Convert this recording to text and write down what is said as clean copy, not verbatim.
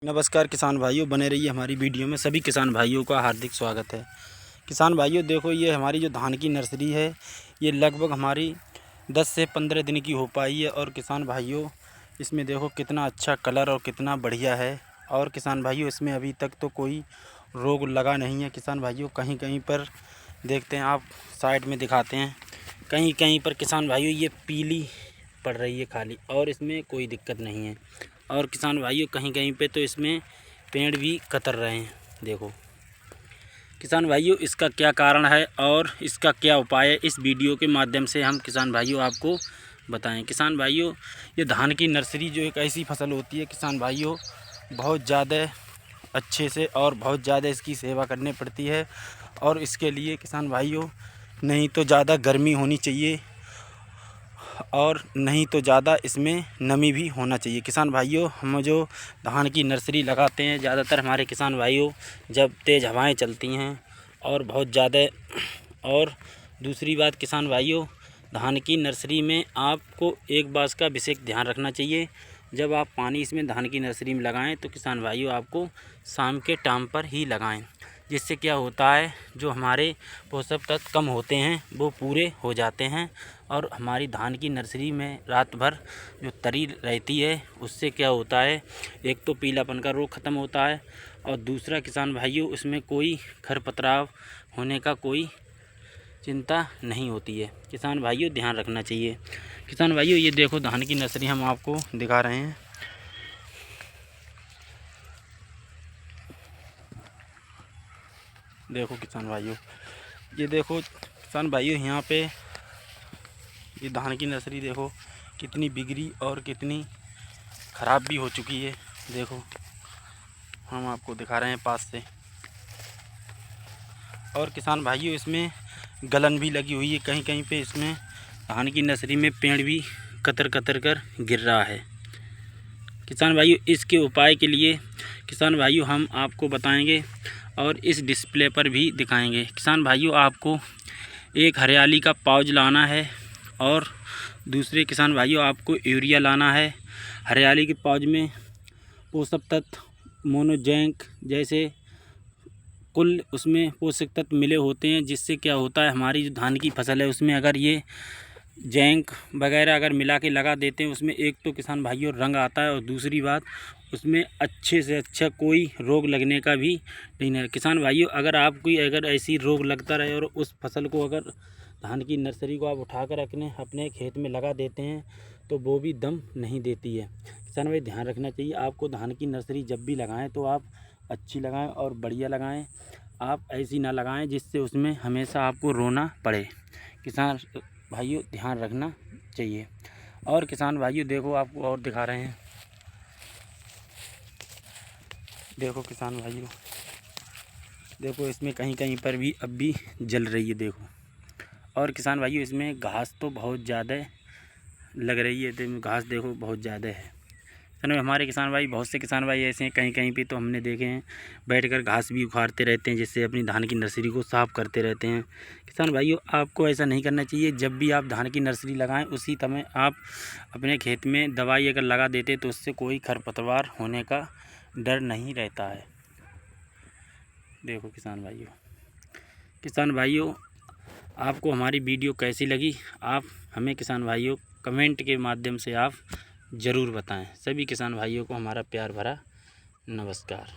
नमस्कार किसान भाइयों, बने रहिए हमारी वीडियो में। सभी किसान भाइयों का हार्दिक स्वागत है। किसान भाइयों देखो, ये हमारी जो धान की नर्सरी है, ये लगभग हमारी 10 से 15 दिन की हो पाई है। और किसान भाइयों, इसमें देखो कितना अच्छा कलर और कितना बढ़िया है। और किसान भाइयों, इसमें अभी तक तो कोई रोग लगा नहीं है। किसान भाइयों, कहीं कहीं पर देखते हैं, आप साइड में दिखाते हैं, कहीं कहीं पर किसान भाइयों ये पीली पड़ रही है खाली, और इसमें कोई दिक्कत नहीं है। और किसान भाइयों, कहीं कहीं पे तो इसमें पेड़ भी कतर रहे हैं। देखो किसान भाइयों, इसका क्या कारण है और इसका क्या उपाय है, इस वीडियो के माध्यम से हम किसान भाइयों आपको बताएं। किसान भाइयों, ये धान की नर्सरी जो एक ऐसी फसल होती है किसान भाइयों, बहुत ज़्यादा अच्छे से और बहुत ज़्यादा इसकी सेवा करनी पड़ती है। और इसके लिए किसान भाइयों, नहीं तो ज़्यादा गर्मी होनी चाहिए और नहीं तो ज़्यादा इसमें नमी भी होना चाहिए। किसान भाइयों, हम जो धान की नर्सरी लगाते हैं, ज़्यादातर हमारे किसान भाइयों, जब तेज़ हवाएं चलती हैं और बहुत ज़्यादा, और दूसरी बात किसान भाइयों, धान की नर्सरी में आपको एक बात का विशेष ध्यान रखना चाहिए। जब आप पानी इसमें धान की नर्सरी में लगाएं तो किसान भाइयों आपको शाम के टाइम पर ही लगाएं। जिससे क्या होता है, जो हमारे पोषक तत्व कम होते हैं वो पूरे हो जाते हैं। और हमारी धान की नर्सरी में रात भर जो तरी रहती है, उससे क्या होता है, एक तो पीलापन का रोग ख़त्म होता है, और दूसरा किसान भाइयों, उसमें कोई खरपतवार होने का कोई चिंता नहीं होती है। किसान भाइयों, ध्यान रखना चाहिए। किसान भाइयों, ये देखो धान की नर्सरी हम आपको दिखा रहे हैं। देखो किसान भाइयों, ये देखो किसान भाइयों, यहाँ पे ये धान की नर्सरी देखो कितनी बिगड़ी और कितनी ख़राब भी हो चुकी है। देखो हम आपको दिखा रहे हैं पास से। और किसान भाइयों, इसमें गलन भी लगी हुई है, कहीं कहीं पे इसमें धान की नर्सरी में पेड़ भी कतर कतर कर गिर रहा है। किसान भाइयों, इसके उपाय के लिए किसान भाइयों हम आपको बताएंगे और इस डिस्प्ले पर भी दिखाएंगे। किसान भाइयों, आपको एक हरियाली का पाउच लाना है, और दूसरे किसान भाइयों आपको यूरिया लाना है। हरियाली के पाउच में पोषक तत्व मोनोजैंक जैसे कुल उसमें पोषक तत्व मिले होते हैं, जिससे क्या होता है, हमारी जो धान की फसल है उसमें अगर ये जैंक वगैरह अगर मिला के लगा देते हैं, उसमें एक तो किसान भाइयों रंग आता है, और दूसरी बात उसमें अच्छे से अच्छा कोई रोग लगने का भी नहीं है। किसान भाइयों, अगर ऐसी रोग लगता रहे और उस फसल को, अगर धान की नर्सरी को आप उठाकर अपने खेत में लगा देते हैं, तो वो भी दम नहीं देती है। किसान भाई, ध्यान रखना चाहिए। आपको धान की नर्सरी जब भी लगाएं तो आप अच्छी लगाएं और बढ़िया लगाएं। आप ऐसी ना लगाएं जिससे उसमें हमेशा आपको रोना पड़े। किसान भाइयों, ध्यान रखना चाहिए। और किसान भाइयों देखो, आपको और दिखा रहे हैं। देखो किसान भाइयों, देखो इसमें कहीं कहीं पर भी अब भी जल रही है। देखो, और किसान भाइयों, इसमें घास तो बहुत ज़्यादा लग रही है। तो घास देखो बहुत ज़्यादा है। हमारे किसान भाई, बहुत से किसान भाई ऐसे हैं, कहीं कहीं पे तो हमने देखे हैं बैठकर घास भी उखाड़ते रहते हैं, जिससे अपनी धान की नर्सरी को साफ़ करते रहते हैं। किसान भाइयों, आपको ऐसा नहीं करना चाहिए। जब भी आप धान की नर्सरी लगाएं, उसी समय आप अपने खेत में दवाई अगर लगा देते तो उससे कोई खरपतवार होने का डर नहीं रहता है। देखो किसान भाइयों, आपको हमारी वीडियो कैसी लगी, आप हमें किसान भाइयों कमेंट के माध्यम से आप ज़रूर बताएं। सभी किसान भाइयों को हमारा प्यार भरा नमस्कार।